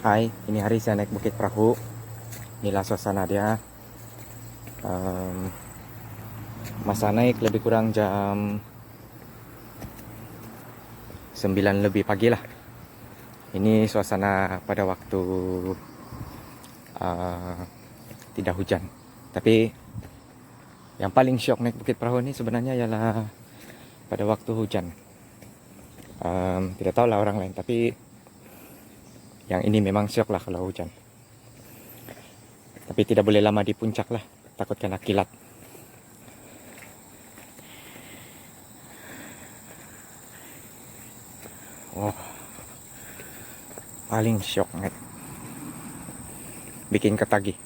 Hai, ini hari saya naik Bukit Perahu. Inilah suasana dia. Masa naik lebih kurang jam 9 lebih pagi lah. Ini suasana pada waktu tidak hujan. Tapi yang paling syok naik Bukit Perahu ini sebenarnya ialah pada waktu hujan. Tidak tahu lah orang lain, tapi yang ini memang syok lah kalau hujan. Tapi tidak boleh lama di puncak lah, takut kena kilat. Oh, paling syok naik. Bikin ketagih.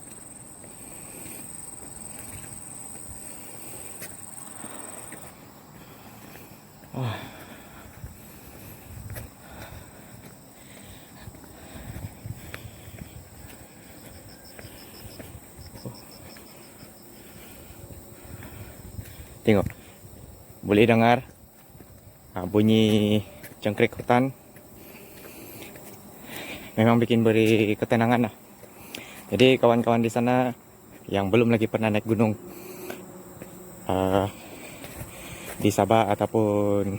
Oh. Tengok, boleh dengar bunyi cengkrik hutan. Memang bikin beri ketenangan lah. Jadi kawan-kawan di sana yang belum lagi pernah naik gunung di Sabah ataupun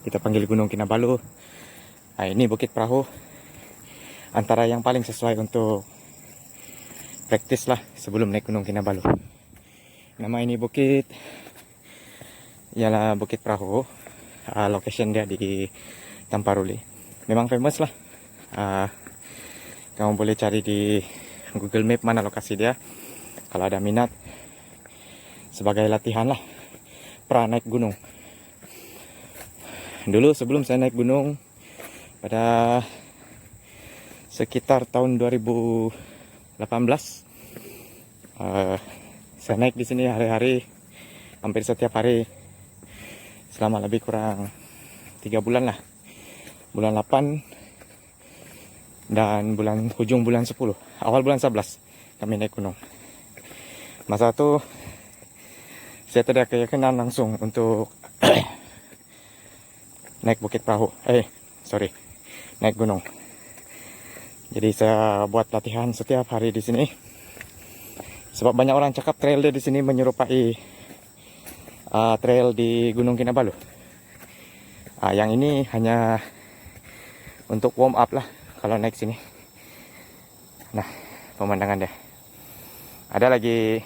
kita panggil Gunung Kinabalu, ini Bukit Perahu antara yang paling sesuai untuk praktis lah sebelum naik Gunung Kinabalu. Nama ini bukit ialah Bukit Perahu. Location dia di Tamparuli. Memang famous lah. Kamu boleh cari di Google Map mana lokasi dia kalau ada minat, sebagai latihan lah pra naik gunung. Dulu sebelum saya naik gunung pada sekitar tahun 2018, saya naik di sini hari-hari, hampir setiap hari selama lebih kurang 3 bulan lah. Bulan 8 dan ujung bulan 10, awal bulan 11 kami naik gunung. Masa itu saya tidak keyakinan langsung untuk naik Bukit Perahu. Naik gunung. Jadi saya buat latihan setiap hari di sini. Sebab banyak orang cakap trail di sini menyerupai trail di Gunung Kinabalu. Yang ini hanya untuk warm up lah kalau naik sini. Nah, pemandangan deh. Ada lagi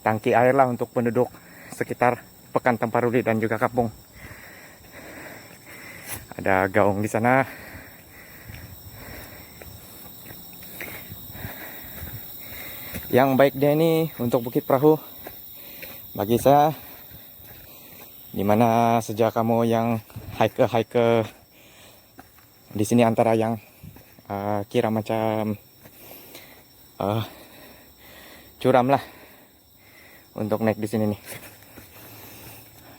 tangki air lah untuk penduduk sekitar Pekan Tamparuli dan juga kampung. Ada gaung di sana. Yang baik dia ini untuk Bukit Perahu bagi saya, dimana sejak kamu yang hiker di sini antara yang kira macam curam lah untuk naik di sini nih.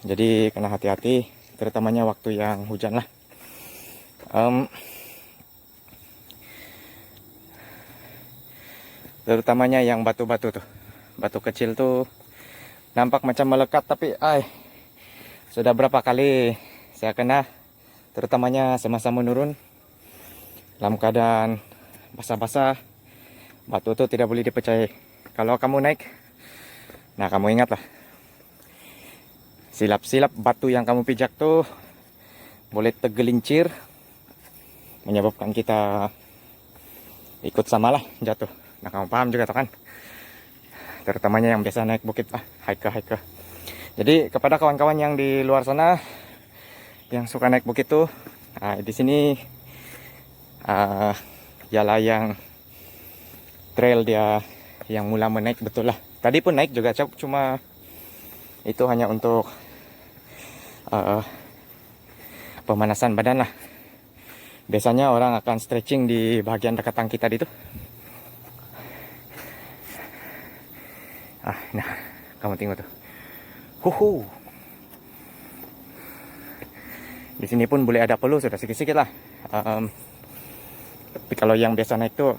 Jadi kena hati-hati, terutamanya waktu yang hujan lah. Terutamanya yang batu-batu tuh, batu kecil tuh nampak macam melekat, tapi sudah berapa kali saya kena, terutamanya semasa menurun dalam keadaan basah-basah. Batu itu tidak boleh dipercayai. Kalau kamu naik, nah kamu ingatlah, silap-silap batu yang kamu pijak tuh boleh tergelincir, menyebabkan kita ikut samalah jatuh. Nah kamu paham juga tuh kan, terutamanya yang biasa naik bukit hiker. Jadi kepada kawan-kawan yang di luar sana yang suka naik bukit tuh, di sini ialah yang trail dia yang mula menaik betul lah. Tadi pun naik juga, cuma itu hanya untuk pemanasan badan lah. Biasanya orang akan stretching di bagian dekat tangki tadi tuh. Nah, kamu tengok tuh. Di sini pun boleh ada peluh, sudah sedikit-sedikit lah. Tapi kalau yang biasa naik tuh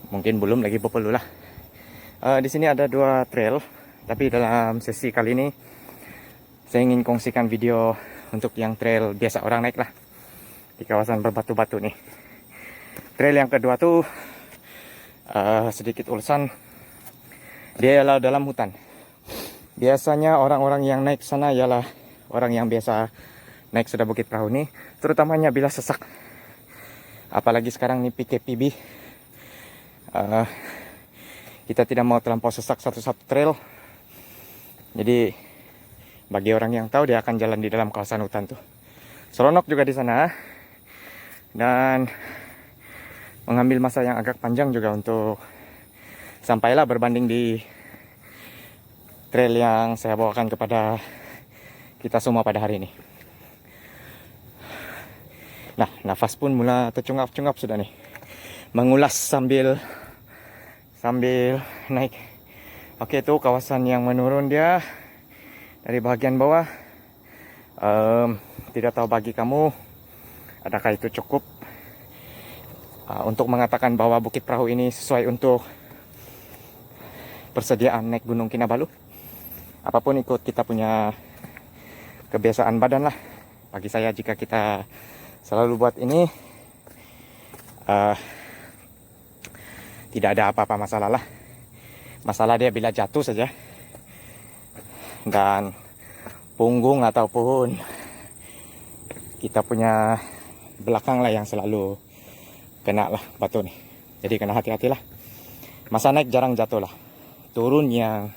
mungkin belum lagi berpeluh lah. Di sini ada 2 trail, tapi dalam sesi kali ini saya ingin kongsikan video untuk yang trail biasa orang naik lah. di kawasan berbatu-batu nih. Trail yang kedua tuh sedikit urusan, dia ialah dalam hutan. Biasanya orang-orang yang naik sana ialah orang yang biasa naik sudah Bukit Perahu nih, terutamanya bila sesak. Apalagi sekarang nih PKPB, kita tidak mau terlampau sesak satu-satu trail. Jadi bagi orang yang tahu, dia akan jalan di dalam kawasan hutan tuh. Seronok juga di sana, dan mengambil masa yang agak panjang juga untuk sampailah berbanding di trail yang saya bawakan kepada kita semua pada hari ini. Nah, nafas pun mula tercungap-cungap sudah nih. Mengulas sambil naik. Oke, itu kawasan yang menurun dia dari bagian bawah. Tidak tahu bagi kamu, adakah itu cukup untuk mengatakan bahwa Bukit Perahu ini sesuai untuk persediaan naik Gunung Kinabalu? Apapun ikut kita punya kebiasaan badan lah. Bagi saya, jika kita selalu buat ini, tidak ada apa-apa masalah lah. Masalah dia bila jatuh saja, dan punggung ataupun kita punya belakang lah yang selalu kena lah batu nih. Jadi kena hati-hatilah. Masa naik jarang jatuh lah. Turun yang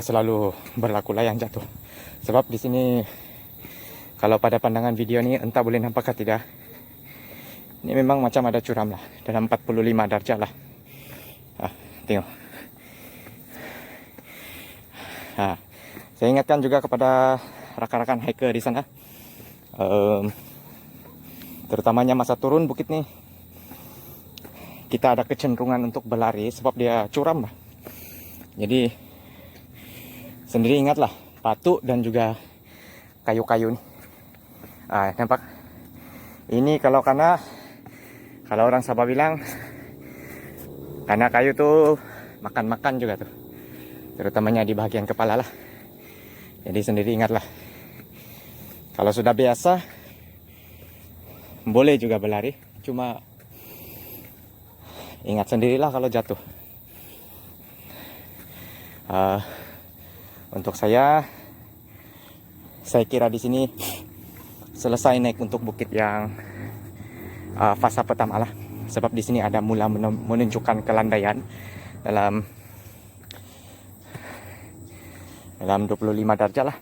selalu berlaku lah yang jatuh. Sebab di sini, kalau pada pandangan video ini entah boleh nampak atau tidak, ini memang macam ada curam lah, dalam 45 derajat lah. Tengok. Saya ingatkan juga kepada rakan-rakan hiker di sana, terutamanya masa turun bukit nih, kita ada kecenderungan untuk berlari sebab dia curam lah. Jadi sendiri ingatlah, batu dan juga kayu-kayu nih. Nampak? Ini kalau orang Sabah bilang, karena kayu tuh makan-makan juga tuh, terutamanya di bagian kepala lah. Jadi sendiri ingatlah, kalau sudah biasa boleh juga berlari, cuma ingat sendirilah kalau jatuh. Untuk saya kira di sini selesai naik untuk bukit yang fase pertama lah. Sebab di sini ada mula menunjukkan kelandaian dalam 25 derajat lah.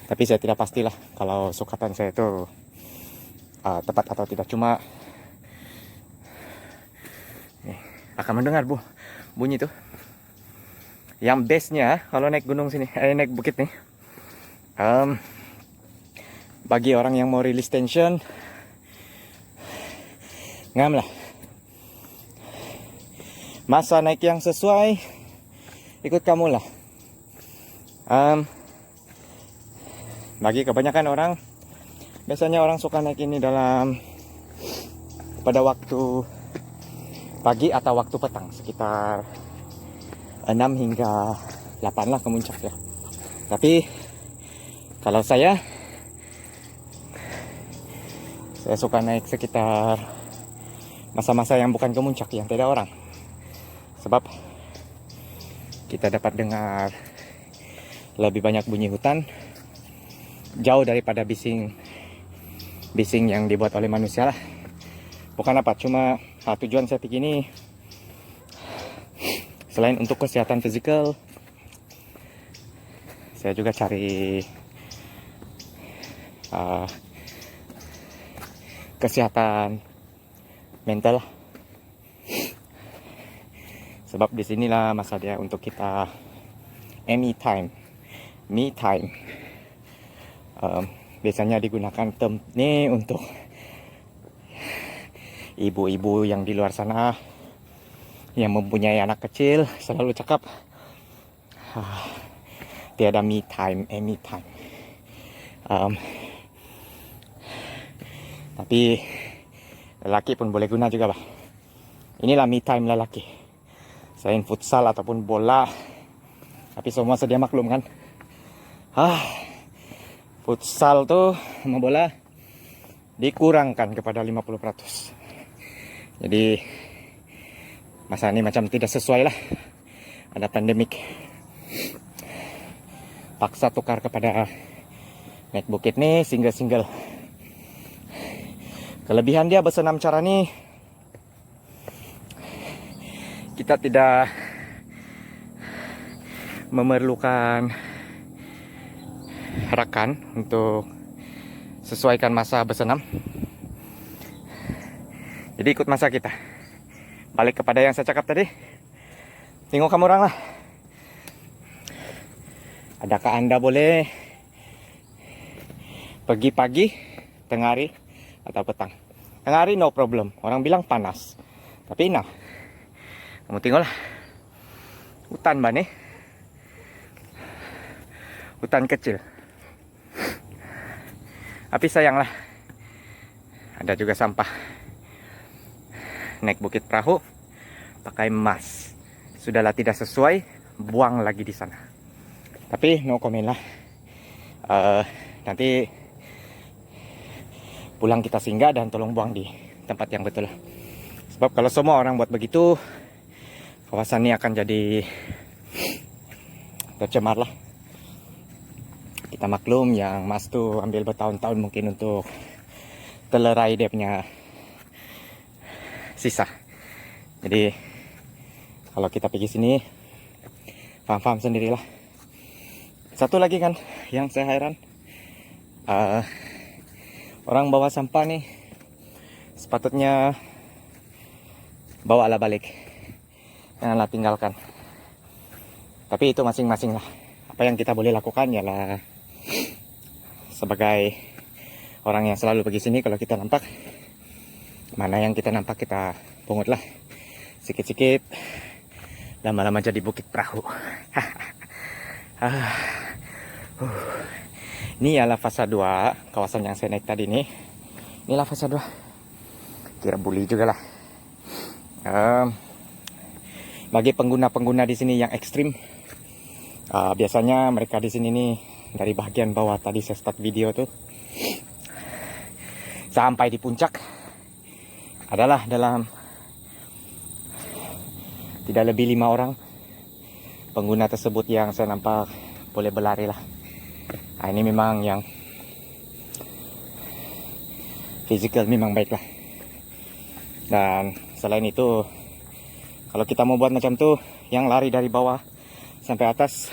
Tapi saya tidak pastilah kalau sukatan saya itu tepat atau tidak. Cuma akan mendengar bunyi tuh. Yang bestnya kalau naik gunung sini, naik bukit nih, bagi orang yang mau release tension, ngam lah. Masa naik yang sesuai, ikut kamu lah. Bagi kebanyakan orang, biasanya orang suka naik ini pada waktu pagi atau waktu petang, sekitar 6 hingga 8 lah kemuncak ya. Tapi kalau saya suka naik sekitar masa-masa yang bukan kemuncak, yang tidak orang. Sebab kita dapat dengar lebih banyak bunyi hutan, jauh daripada bising yang dibuat oleh manusia lah. Bukan apa, cuma tujuan saya pergi ini selain untuk kesehatan fisikal, saya juga cari kesehatan mental. Sebab disinilah masa dia untuk kita me time. Biasanya digunakan term ini untuk ibu-ibu yang di luar sana yang mempunyai anak kecil, selalu cakap tiada me time, any time. Tapi lelaki pun boleh guna juga, bah. Inilah me time lelaki. Selain futsal ataupun bola, Tapi semua sedia maklum kan. Futsal tuh sama bola dikurangkan kepada 50%. Jadi masa ini macam tidak sesuai lah. Ada pandemik. Paksa tukar kepada naik bukit nih single-single. Kelebihan dia bersenam cara nih, kita tidak memerlukan rekan untuk sesuaikan masa bersenam. Jadi ikut masa kita. Balik kepada yang saya cakap tadi. Tengok kamu orang lah. Adakah Anda boleh pergi pagi, tengah hari, atau petang? Tengah hari no problem. Orang bilang panas. Tapi nah, kamu tengoklah. Hutan ba nih? Hutan kecil. Tapi sayanglah, ada juga sampah. Naik bukit perahu, pakai emas. Sudahlah tidak sesuai, buang lagi di sana. Tapi no comment lah. Nanti pulang kita singgah dan tolong buang di tempat yang betul. Sebab kalau semua orang buat begitu, kawasan ini akan jadi tercemar lah. Kita maklum yang emas tuh ambil bertahun-tahun mungkin untuk telerai dia punya sisa. Jadi kalau kita pergi sini, paham-paham sendirilah. Satu lagi kan yang saya heran, orang bawa sampah nih sepatutnya bawalah balik, janganlah tinggalkan. Tapi itu masing-masing lah. Apa yang kita boleh lakukan ialah sebagai orang yang selalu pergi sini, kalau kita nampak mana yang kita nampak kita pungut lah sikit-sikit, lama-lama jadi bukit perahu. Ini adalah fasa 2 kawasan yang saya naik tadi nih. Inilah fasa 2. Kira bully juga lah. Bagi pengguna-pengguna di sini yang ekstrim, biasanya mereka di sini nih dari bagian bawah tadi saya start video tuh sampai di puncak adalah dalam tidak lebih 5 orang pengguna tersebut yang saya nampak boleh berlari lah. Nah, ini memang yang physical memang baik lah. Dan selain itu, kalau kita mau buat macam tuh, yang lari dari bawah sampai atas,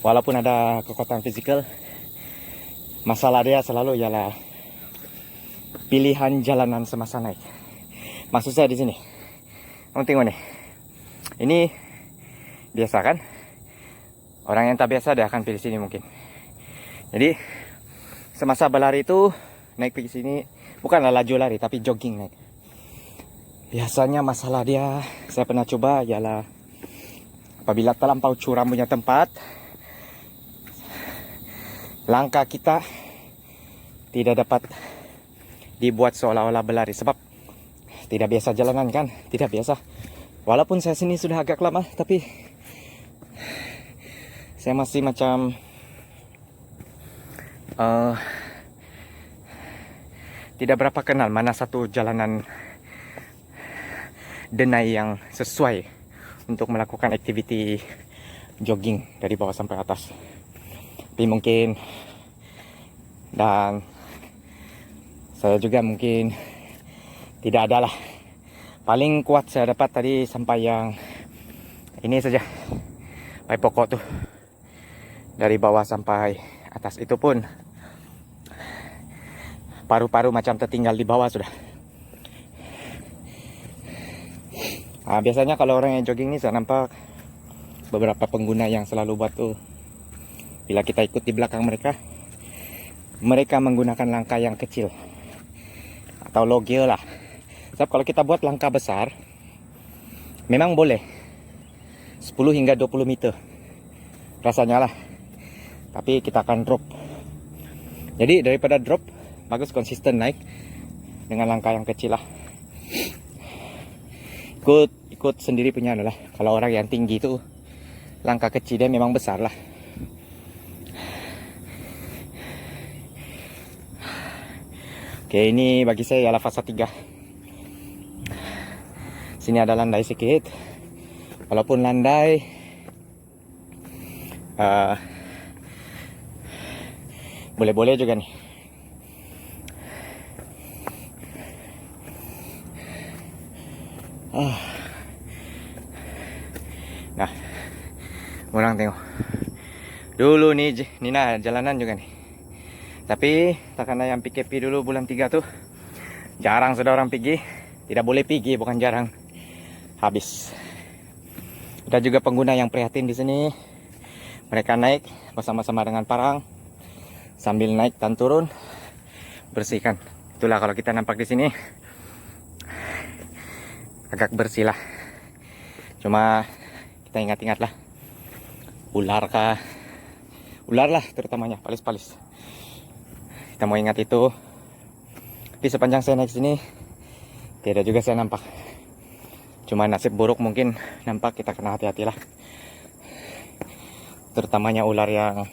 walaupun ada kekuatan fisikal, masalah dia selalu ialah pilihan jalanan semasa naik. Maksud saya di sini, kamu tengok nih, ini biasa kan? Orang yang tak biasa dia akan pilih sini mungkin. Jadi semasa berlari itu naik pergi sini bukanlah laju lari tapi jogging naik. Biasanya masalah dia, saya pernah coba ialah apabila terlampau curam punya tempat, langkah kita tidak dapat dibuat seolah-olah berlari sebab tidak biasa jalanan kan, tidak biasa. Walaupun saya sini sudah agak lama, tapi saya masih macam tidak berapa kenal mana satu jalanan denai yang sesuai untuk melakukan aktiviti jogging dari bawah sampai atas. Tapi mungkin, dan saya juga mungkin tidak ada lah. Paling kuat saya dapat tadi sampai yang ini saja, sampai pokok tuh, dari bawah sampai atas. Itu pun paru-paru macam tertinggal di bawah sudah. Nah, biasanya kalau orang yang jogging ini saya nampak beberapa pengguna yang selalu buat tuh, bila kita ikut di belakang mereka, mereka menggunakan langkah yang kecil atau low gear lah. Sebab kalau kita buat langkah besar, memang boleh 10 hingga 20 meter rasanya lah, tapi kita akan drop. Jadi daripada drop, bagus konsisten naik dengan langkah yang kecil lah. ikut sendiri punya adalah. Kalau orang yang tinggi itu langkah kecil dia memang besar lah. Oke, ini bagi saya ialah fase 3. Sini ada landai sedikit. Walaupun landai boleh-boleh juga nih. Nah, orang tengok dulu nih Nina jalanan juga nih. Tapi karena yang PKP dulu bulan 3 tuh jarang sudah orang pergi. Tidak boleh pergi, bukan jarang. Habis. Ada juga pengguna yang prihatin di sini. Mereka naik bersama-sama dengan parang sambil naik dan turun bersihkan. Itulah kalau kita nampak di sini agak bersih lah. Cuma kita ingat-ingat lah, ular lah terutamanya, palis-palis. Kita mau ingat itu. Tapi sepanjang saya naik sini tidak juga saya nampak. Cuma nasib buruk mungkin nampak, kita kena hati-hati lah. Terutamanya ular yang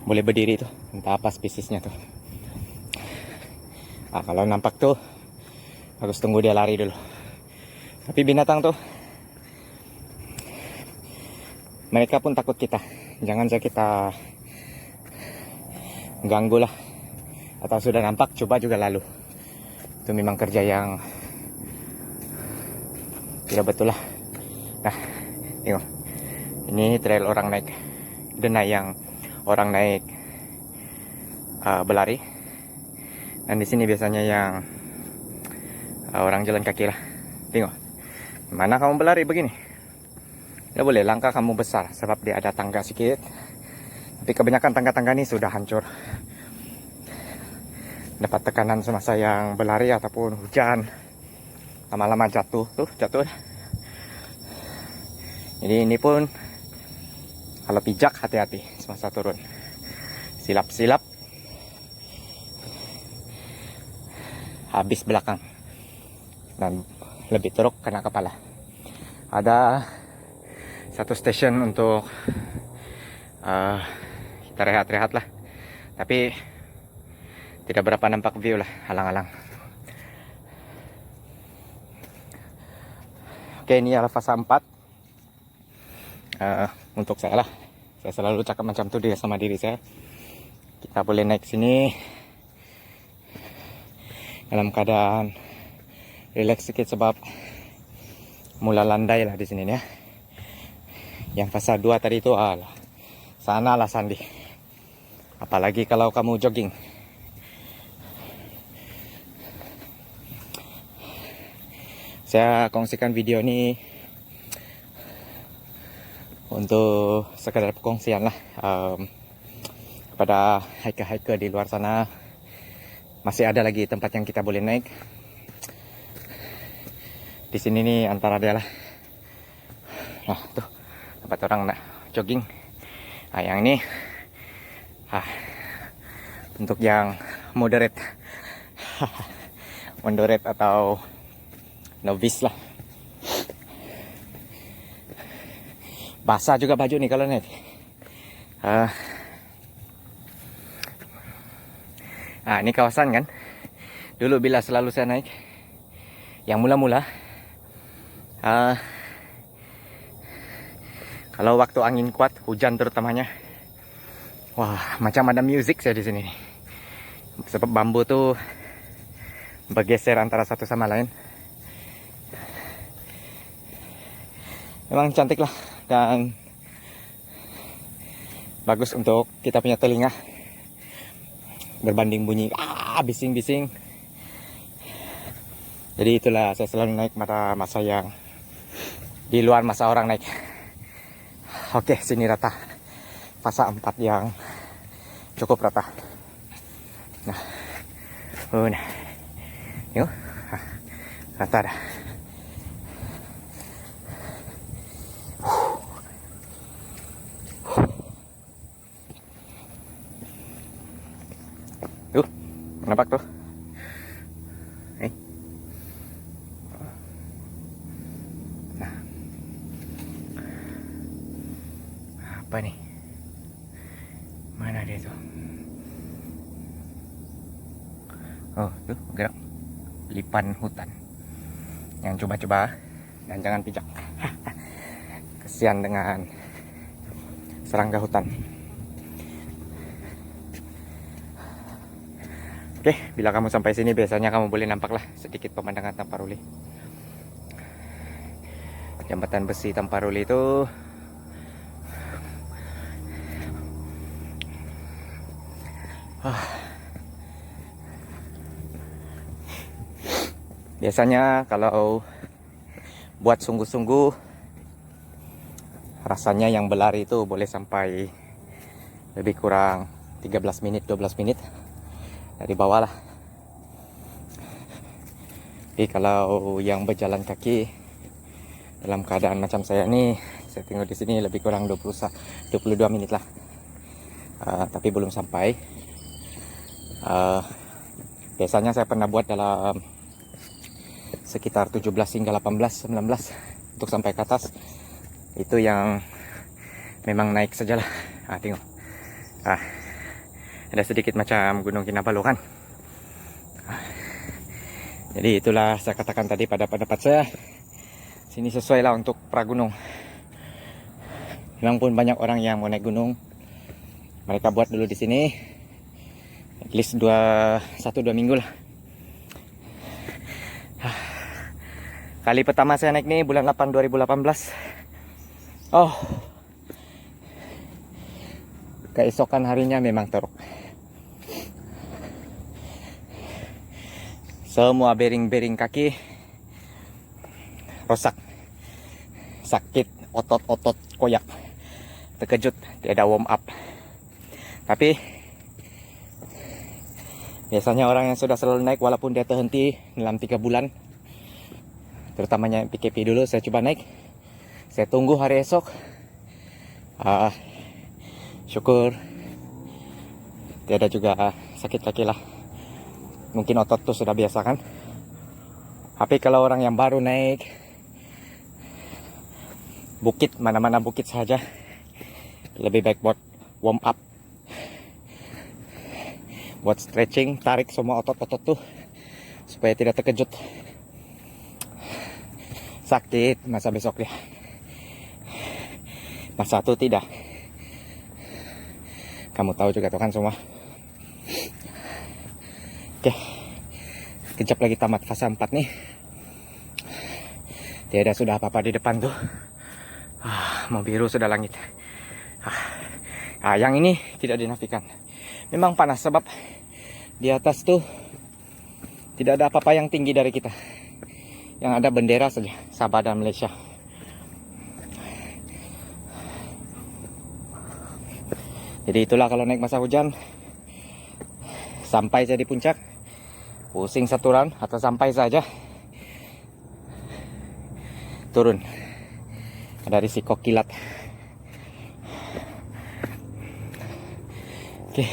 boleh berdiri tuh, entah apa spesiesnya tuh. Kalau nampak tuh harus tunggu dia lari dulu. Tapi binatang tuh mereka pun takut kita. Jangan saja kita ganggu lah. Atau sudah nampak, coba juga lalu. Itu memang kerja yang tidak betul lah. Nah, tengok. Ini trail orang naik denai yang orang naik berlari. Dan di sini biasanya yang orang jalan kaki lah. Tengok. Mana kamu berlari begini? Tidak boleh, langkah kamu besar sebab dia ada tangga sedikit. Tapi kebanyakan tangga-tangga ini sudah hancur. Dapat tekanan semasa yang berlari ataupun hujan. Lama-lama jatuh. Tuh, jatuh. Jadi ini pun kalau pijak hati-hati semasa turun. Silap-silap. Habis belakang. Dan lebih teruk kena kepala. Ada satu stasiun untuk kita rehat-rehat lah. Tapi tidak berapa nampak view lah, halang-halang. Oke, ini adalah fase 4. Untuk saya lah, saya selalu cakap macam itu dia sama diri saya. Kita boleh naik sini dalam keadaan relax sedikit sebab mula landai lah di sini ya. Yang fase 2 tadi itu sana lah sandi. Apalagi kalau kamu jogging. Saya kongsikan video ini untuk sekedar perkongsian lah kepada hiker-hiker di luar sana. Masih ada lagi tempat yang kita boleh naik. Di sini nih antara dia lah. Nah, tuh tempat orang nak jogging. Yang ini untuk yang moderate. Moderate atau novice lah. Basah juga baju nih kalau naik. Ini kawasan kan. Dulu bila selalu saya naik, yang mula-mula, kalau waktu angin kuat, hujan terutamanya, wah macam ada musik saya di sini. Sebab bambu tuh bergeser antara satu sama lain. Memang cantik lah dan bagus untuk kita punya telinga. Berbanding bunyi bising-bising. Jadi itulah saya selalu naik pada masa yang di luar masa orang naik. Oke, sini rata. Fase 4 yang cukup rata. Nah. Nah. Yuk. Rata dah. Nampak tuh. Mana dia tuh? Oh, tuh gerak. Lipan hutan. Yang coba-coba dan jangan pijak. Kesian dengan serangga hutan. Oke, bila kamu sampai sini biasanya kamu boleh nampaklah sedikit pemandangan Tamparuli. Jembatan besi Tamparuli itu biasanya kalau buat sungguh-sungguh rasanya yang berlari itu boleh sampai lebih kurang 13 menit 12 menit dari bawah lah. Tapi kalau yang berjalan kaki dalam keadaan macam saya nih, saya tengok di sini lebih kurang 22 menit lah. Tapi belum sampai. Biasanya saya pernah buat dalam sekitar 17 hingga 18, 19 untuk sampai ke atas. Itu yang memang naik sajalah. Tengok. Ada sedikit macam Gunung Kinabalu kan. Jadi itulah saya katakan tadi pada pendapat saya. Sini sesuai lah untuk pragunung. Memang pun banyak orang yang mau naik gunung. Mereka buat dulu di sini. At least 1-2 minggu lah. Kali pertama saya naik nih bulan 8 2018. Oh. Keesokan harinya memang teruk. Semua bering-bering kaki rosak. Sakit, otot-otot koyak. Terkejut, tiada warm up. Tapi biasanya orang yang sudah selalu naik walaupun dia terhenti dalam 3 bulan, terutamanya PKP dulu, saya coba naik. Saya tunggu hari esok. Syukur tiada juga sakit kaki lah. Mungkin otot tuh sudah biasa kan. Tapi kalau orang yang baru naik bukit, mana-mana bukit saja, lebih baik buat warm up, buat stretching, tarik semua otot-otot tuh supaya tidak terkejut. Sakit masa besok dia, masa itu tidak. Kamu tahu juga tuh kan semua. Oke, kejap lagi tamat fase 4 nih. Tiada sudah apa-apa di depan tuh. Mau biru sudah langit. Yang ini tidak dinafikan. Memang panas sebab di atas tuh tidak ada apa-apa yang tinggi dari kita. Yang ada bendera saja, Sabah dan Malaysia. Jadi itulah kalau naik masa hujan. Sampai saya di puncak, pusing satu round atau sampai saja turun. Ada risiko kilat. Oke.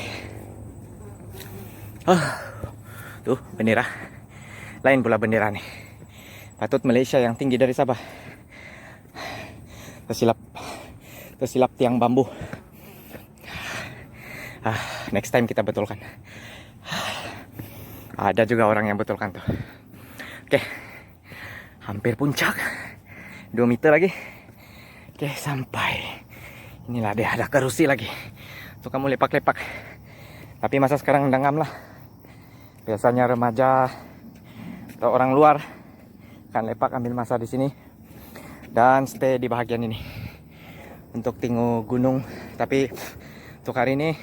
Tuh bendera. Lain pula bendera nih. Patut Malaysia yang tinggi dari Sabah. Tersilap tiang bambu. Next time kita betulkan. Ada juga orang yang betulkan tuh. Oke. Hampir puncak. 2 meter lagi. Oke, sampai. Inilah dia, ada kerusi lagi. Tuh kamu lepak-lepak. Tapi masa sekarang dangam lah. Biasanya remaja atau orang luar kan lepak ambil masa di sini dan stay di bahagian ini untuk tengok gunung. Tapi untuk hari ini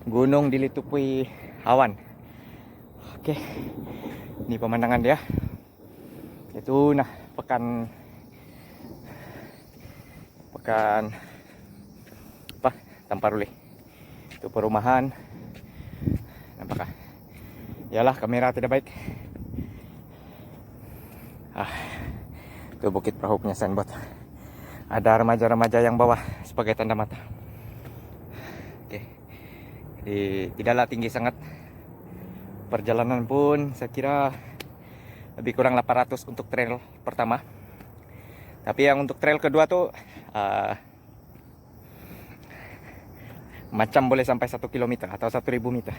gunung dilitupi awan. Oke, ini pemandangan dia. Itu nah pekan apa Tamparuli. Itu perumahan. Nampakkah? Yalah, kamera tidak baik. Itu bukit perahu punya Sandbot. Ada remaja-remaja yang bawah sebagai tanda mata. Oke. Jadi tidaklah tinggi sangat. Perjalanan pun saya kira lebih kurang 800 untuk trail pertama. Tapi yang untuk trail kedua tuh macam boleh sampai 1 kilometer atau 1.000 meter.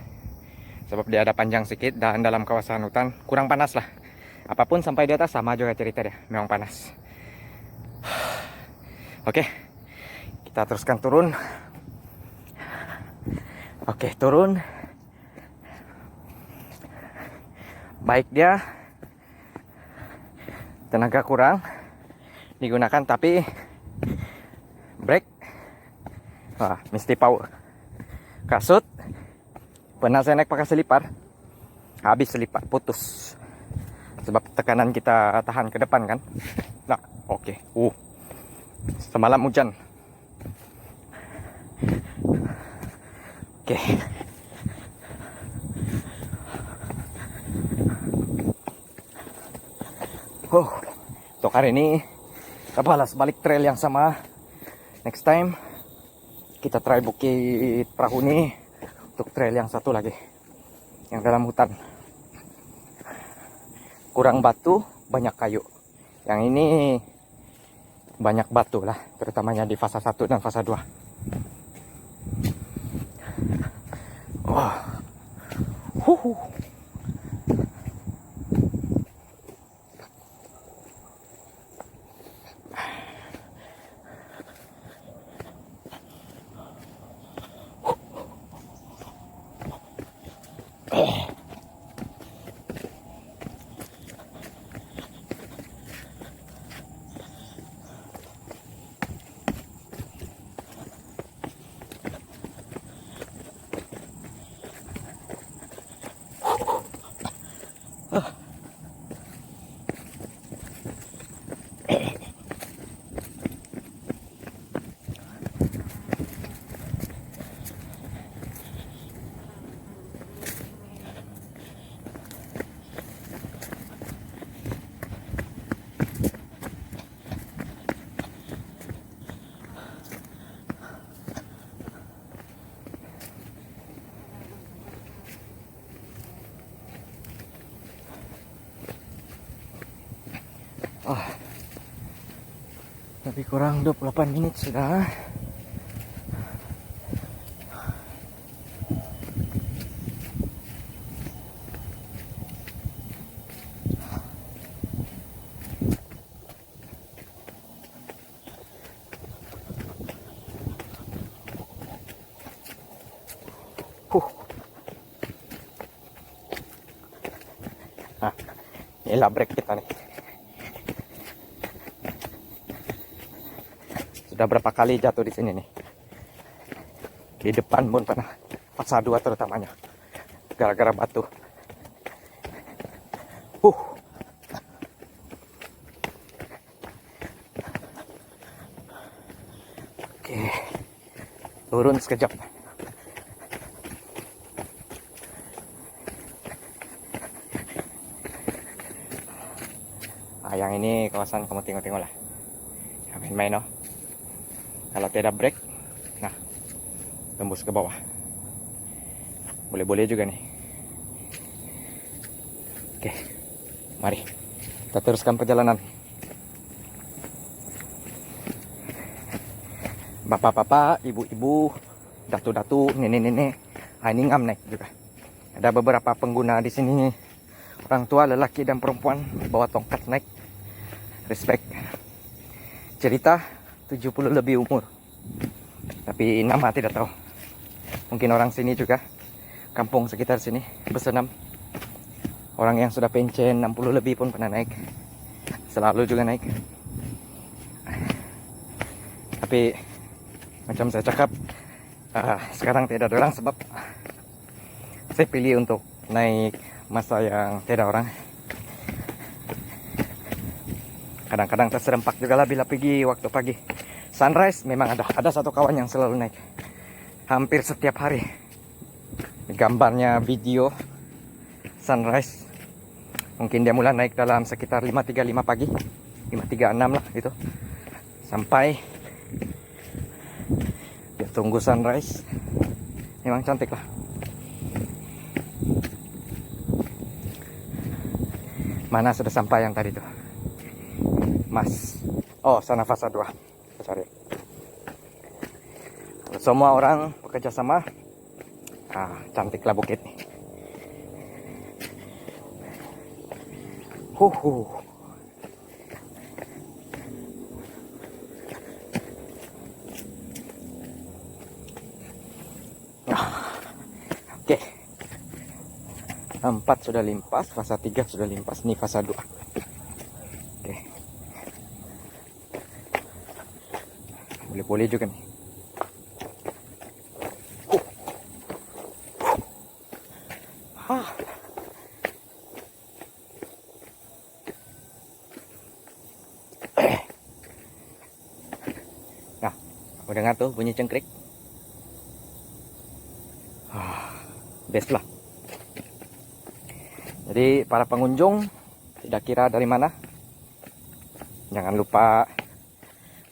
Sebab dia ada panjang sedikit dan dalam kawasan hutan kurang panas lah. Apapun sampai di atas sama juga cerita dia, memang panas. Oke, kita teruskan turun. Oke, turun. Baik dia tenaga kurang digunakan, tapi brake mesti power. Kasut pernah saya naik pakai selipar, habis selipar putus sebab tekanan kita tahan ke depan kan. Nah, oke. Semalam hujan. Oke. Untuk hari ini kita balas balik trail yang sama. Next time kita try Bukit Prahuni untuk trail yang satu lagi, yang dalam hutan. Kurang batu, banyak kayu. Yang ini banyak batu lah, terutamanya di fase 1 dan fase 2. Lebih kurang 28 menit sudah. Nah, inilah break kita nih. Sudah berapa kali jatuh di sini nih. Di depan pun pernah, fase 2 terutamanya, gara-gara batu. Oke, turun sekejap. Yang ini kawasan kamu tengok-tengok lah, main-main kalau tidak break, nah tembus ke bawah. Boleh-boleh juga nih. Oke, mari kita teruskan perjalanan. Bapak-bapak, ibu-ibu, datu-datu, nenek-nenek, ini ngam naik juga. Ada beberapa pengguna di sini, orang tua, lelaki dan perempuan, bawa tongkat naik. Respect. Cerita 70 lebih umur, tapi nama tidak tahu. Mungkin orang sini juga, kampung sekitar sini bersenam. Orang yang sudah pencen 60 lebih pun pernah naik, selalu juga naik. Tapi macam saya cakap, sekarang tidak ada orang sebab saya pilih untuk naik masa yang tidak orang. Kadang-kadang terserempak juga lah bila pergi waktu pagi. Sunrise memang ada satu kawan yang selalu naik hampir setiap hari. Gambarnya video sunrise, mungkin dia mulai naik dalam sekitar 5.35 pagi, 5.36 lah gitu, sampai dia tunggu sunrise. Memang cantik lah. Mana sudah sampai yang tadi tuh, Mas? Oh, sana fase 2. Cari. Kalau semua orang bekerja sama. Cantiklah bukit nih. Huhu. Oke. 4 sudah limpas, fase 3 sudah limpas, nih fase 2. Oke. Boleh-boleh juga nih. Nah, aku dengar tuh bunyi cengkrik. Best lah. Jadi para pengunjung tidak kira dari mana, jangan lupa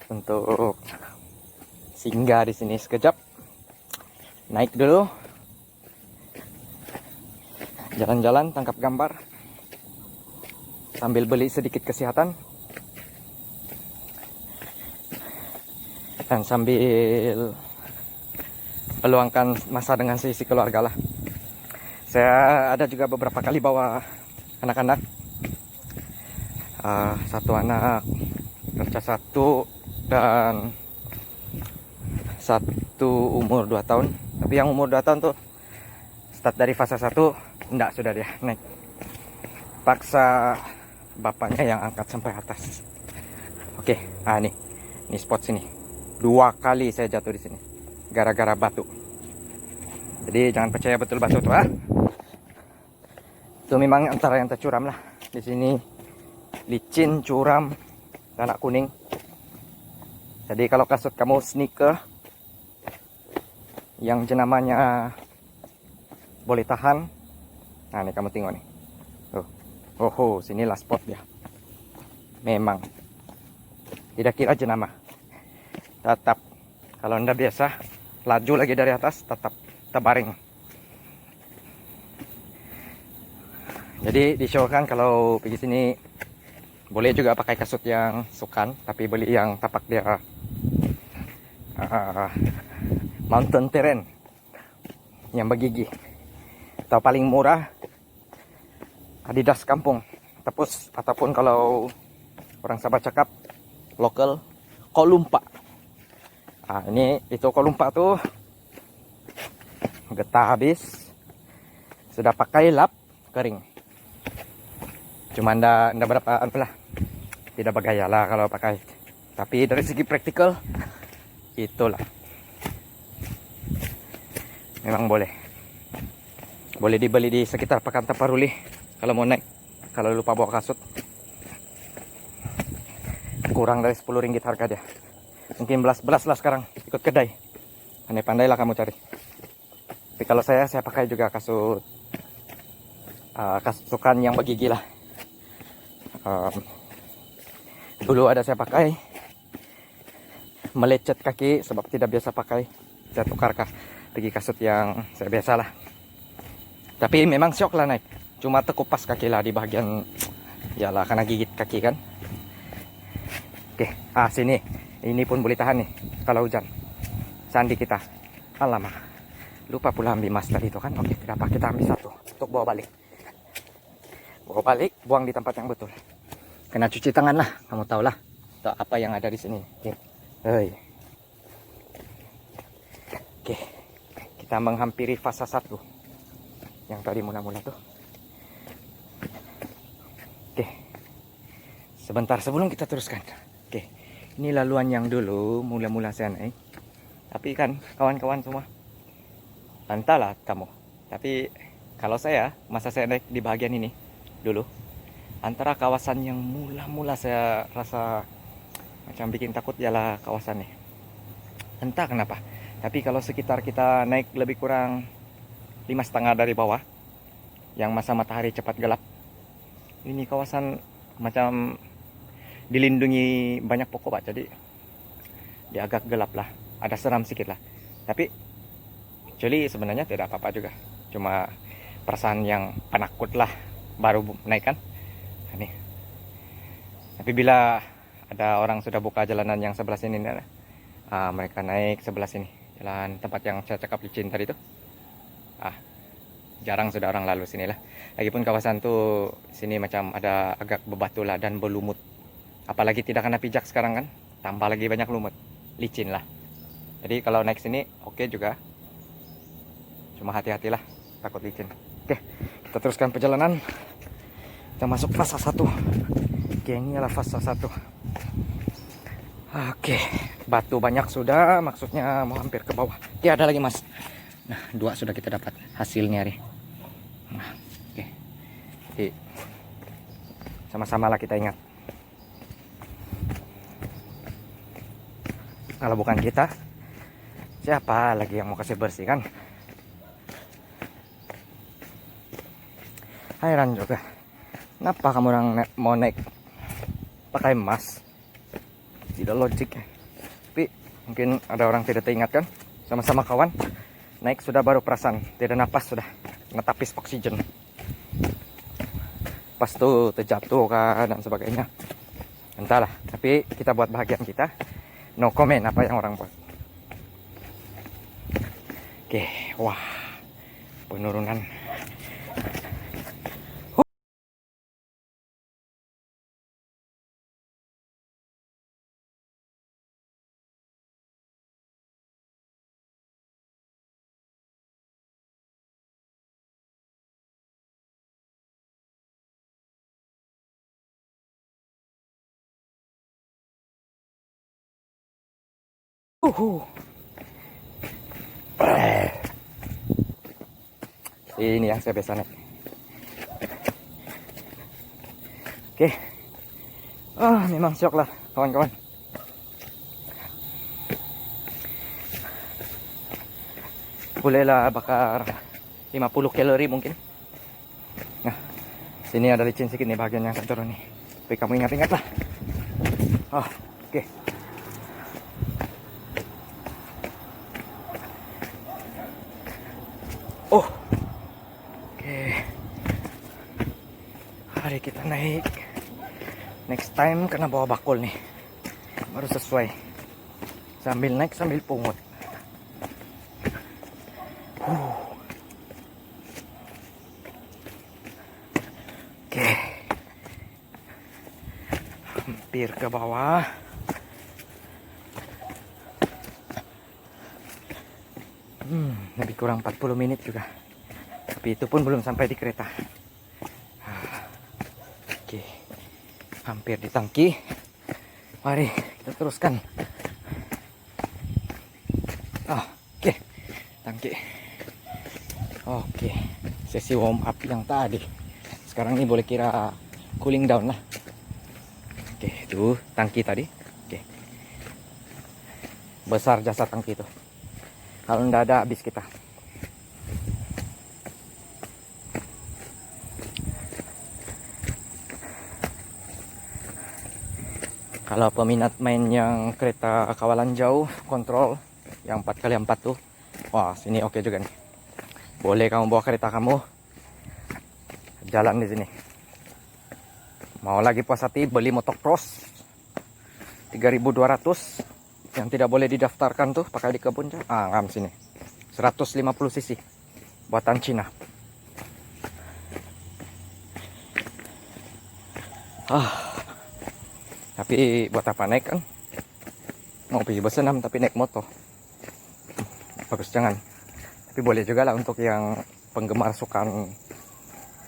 untuk singgah di sini sekejap, naik dulu, jalan-jalan, tangkap gambar, sambil beli sedikit kesehatan, dan sambil meluangkan masa dengan sisi keluarga lah. Saya ada juga beberapa kali bawa anak-anak, satu anak kerja 1 dan 1 umur 2 tahun. Tapi yang umur 2 tahun tuh start dari fase 1 enggak, sudah dia naik, paksa bapaknya yang angkat sampai atas. Oke, ini spot sini 2 kali saya jatuh di sini gara-gara batu. Jadi jangan percaya betul batu tuh. Itu memang antara yang tercuram lah. Di sini licin, curam, tanah kuning. Jadi kalau kasut kamu sneaker yang jenamanya boleh tahan, nah ini kamu tengok nih. Sinilah spot dia. Memang tidak kira jenama. Tetap kalau anda biasa laju lagi dari atas, tetap terbaring. Jadi disyorkan kalau pergi sini boleh juga pakai kasut yang sukan, tapi beli yang tapak dia mountain terrain yang bergigi. Atau paling murah Adidas kampung, ataupun kalau orang Sabah cakap lokal Kolumpa. Ini itu Kolumpa tuh getah habis, sudah pakai lap kering. Cuma ndak berapa lah, tidak bergaya lah kalau pakai. Tapi dari segi praktikal itulah memang boleh dibeli di sekitar Pekan Taparuli kalau mau naik, kalau lupa bawa kasut. Kurang dari 10 ringgit harga dia, mungkin belas lah sekarang ikut kedai. Pandai-pandai lah kamu cari. Tapi kalau saya pakai juga kasut sukan yang bergigi lah. Dulu ada saya pakai, melecet kaki sebab tidak biasa pakai, saya tukar pergi kasut yang saya biasa lah. Tapi memang syok lah naik, cuma terkupas kaki lah di bagian, yalah karena gigit kaki kan. Oke, sini ini pun boleh tahan nih kalau hujan. Sandi kita, alamak, lupa pula ambil mas tadi itu kan. Oke, tidak apa, kita ambil 1 untuk bawa balik, buang di tempat yang betul. Kena cuci tangan lah, kamu tahu lah apa yang ada di sini. Oke, kita menghampiri fase 1 yang tadi mula-mula tuh. Oke, sebentar sebelum kita teruskan. Oke, ini laluan yang dulu mula-mula saya naik. Tapi kan kawan-kawan semua, entahlah kamu. Tapi kalau masa saya naik di bagian ini dulu, antara kawasan yang mula-mula saya rasa macam bikin takut ialah kawasan nih. Entah kenapa. Tapi kalau sekitar kita naik lebih kurang 5,5 dari bawah, yang masa matahari cepat gelap, ini kawasan macam dilindungi banyak pokok Pak. Jadi dia agak gelap lah, ada seram sedikit lah. Tapi actually sebenarnya tidak apa-apa juga. Cuma perasaan yang penakut lah baru naik kan. Nih. Tapi bila ada orang sudah buka jalanan yang sebelah sini, mereka naik sebelah sini. Jalan tempat yang saya cakap licin tadi tuh. Jarang sudah orang lalu sini lah. Lagipun kawasan tuh sini macam ada agak bebatu lah dan berlumut. Apalagi tidak kena pijak sekarang kan, tambah lagi banyak lumut, licin lah. Jadi kalau naik sini oke juga, cuma hati-hatilah, takut licin. Oke, kita teruskan perjalanan. Kita masuk fase 1. Oke, ini adalah fase 1. Oke, batu banyak sudah, maksudnya mau hampir ke bawah. Oke, ada lagi mas. Nah, 2 sudah kita dapat hasilnya nih. Nah, oke. Jadi sama-sama lah kita ingat. Kalau bukan kita, siapa lagi yang mau kasih bersih kan? Heran juga, kenapa kamu orang mau naik pakai emas? Tidak logik ya. Tapi mungkin ada orang tidak teringat kan? Sama-sama kawan, naik sudah baru perasaan tidak napas sudah ngetapis oksigen. Pas tuh terjatuh kan dan sebagainya. Entahlah, tapi kita buat bahagian kita. No comment apa yang orang buat. Oke, wah, penurunan. Ini yang saya biasa naik. Oke. Memang syok lah kawan-kawan. Bolehlah bakar 50 kalori mungkin. Nah, sini ada licin sedikit nih bagian yang saya turun nih. Tapi kamu ingat-ingat lah. Oke. Oke. Hari kita naik. Next time kena bawa bakul nih. Baru sesuai. Sambil naik sambil pungut. Oke. Hampir ke bawah. Lebih kurang 40 menit juga. Tapi itu pun belum sampai di kereta. Oke. Hampir di tangki. Mari kita teruskan. Oke. Tangki. Oke. Sesi warm up yang tadi. Sekarang ini boleh kira cooling down lah. Oke, itu tangki tadi. Oke. Besar jasa tangki itu. Kalau nggak ada habis kita. Kalau peminat main yang kereta kawalan jauh, kontrol yang 4x4 tuh, wah sini oke juga nih. Boleh kamu bawa kereta kamu jalan di sini. Mau lagi puas hati beli motocross 3.200 yang tidak boleh didaftarkan tuh pakai di kebun. Ngam sini 150 cc buatan Cina. Tapi buat apa naik kan? Mau pergi bersenam tapi naik motor. Bagus jangan. Tapi boleh juga lah untuk yang penggemar sukan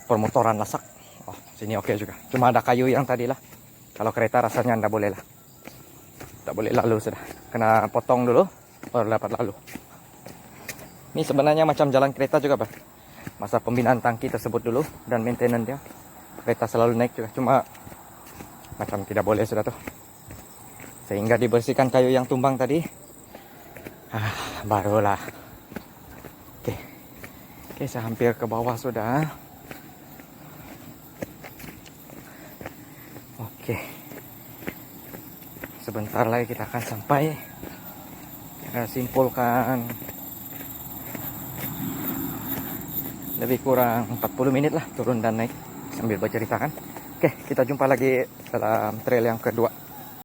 permotoran lasak. Sini oke juga. Cuma ada kayu yang tadi lah. Kalau kereta rasanya anda boleh lah. Tak boleh lalu sudah. Kena potong dulu baru dapat lalu. Ini sebenarnya macam jalan kereta juga, Pak. Masa pembinaan tangki tersebut dulu dan maintenance dia. Kereta selalu naik juga. Cuma macam tidak boleh sudah tuh. Sehingga dibersihkan kayu yang tumbang tadi. Barulah. Oke, saya hampir ke bawah sudah. Oke. Sebentar lagi kita akan sampai. Kita simpulkan lebih kurang 40 menit lah turun dan naik sambil berceritakan. Oke, kita jumpa lagi dalam trail yang kedua.